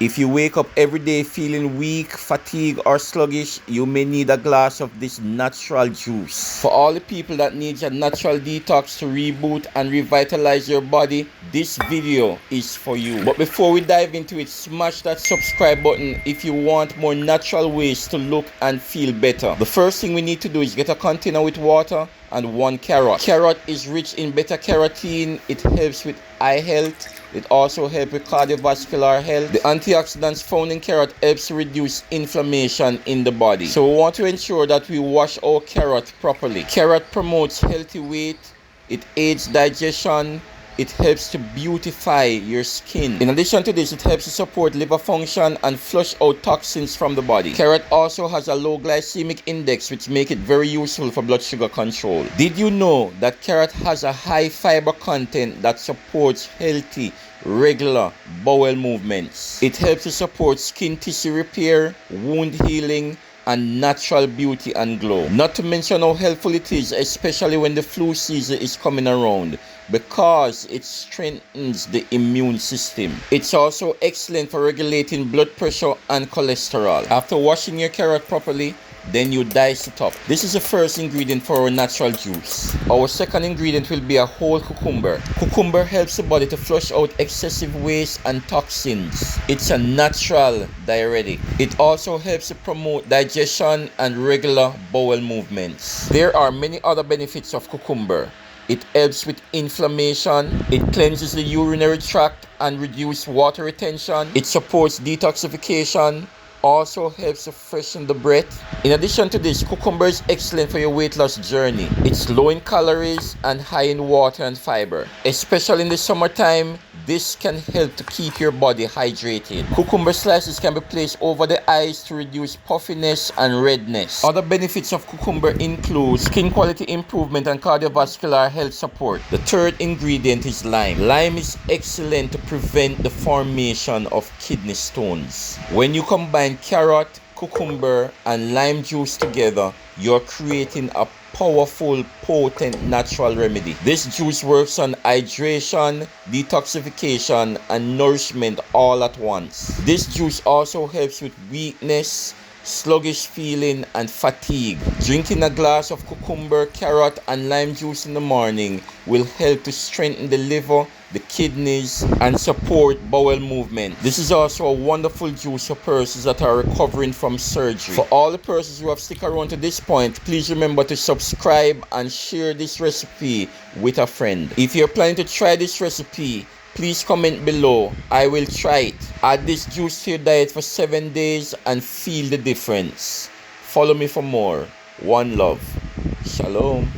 If you wake up every day feeling weak, fatigued, or sluggish, you may need a glass of this natural juice. For all the people that need a natural detox to reboot and revitalize your body, this video is for you. But before we dive into it, smash that subscribe button if you want more natural ways to look and feel better. The first thing we need to do is get a container with water and 1 carrot. Carrot is rich in beta carotene. It helps with eye health. It also helps with cardiovascular health. The antioxidants found in carrot helps to reduce inflammation in the body. So we want to ensure that we wash our carrot properly. Carrot promotes healthy weight. It aids digestion. It helps to beautify your skin. In addition to this, it helps to support liver function and flush out toxins from the body. Carrot also has a low glycemic index, which makes it very useful for blood sugar control. Did you know that carrot has a high fiber content that supports healthy, regular bowel movements? It helps to support skin tissue repair, wound healing, and natural beauty and glow. Not to mention how helpful it is, especially when the flu season is coming around, because it strengthens the immune system. It's also excellent for regulating blood pressure and cholesterol. After washing your carrot properly, then you dice it up. This is the first ingredient for our natural juice. Our second ingredient will be a whole cucumber. Cucumber helps the body to flush out excessive waste and toxins. It's a natural diuretic. It also helps to promote digestion and regular bowel movements. There are many other benefits of cucumber. It helps with inflammation. It cleanses the urinary tract and reduces water retention. It supports detoxification. Also helps to freshen the breath. In addition to this, cucumber is excellent for your weight loss journey. It's low in calories and high in water and fiber. Especially in the summertime, this can help to keep your body hydrated. Cucumber slices can be placed over the eyes to reduce puffiness and redness. Other benefits of cucumber include skin quality improvement and cardiovascular health support. The third ingredient is lime. Lime is excellent to prevent the formation of kidney stones. When you combine carrot, cucumber, and lime juice together, you're creating a powerful, potent natural remedy. This juice works on hydration, detoxification, and nourishment all at once. This juice also helps with weakness, sluggish feeling, and fatigue. Drinking a glass of cucumber, carrot, and lime juice in the morning will help to strengthen the liver, the kidneys, and support bowel movement. This is also a wonderful juice for persons that are recovering from surgery. For all the persons who have stuck around to this point, please remember to subscribe and share this recipe with a friend. If you're planning to try this recipe, please comment below. I will try it. Add this juice to your diet for 7 days and feel the difference. Follow me for more. One love. Shalom.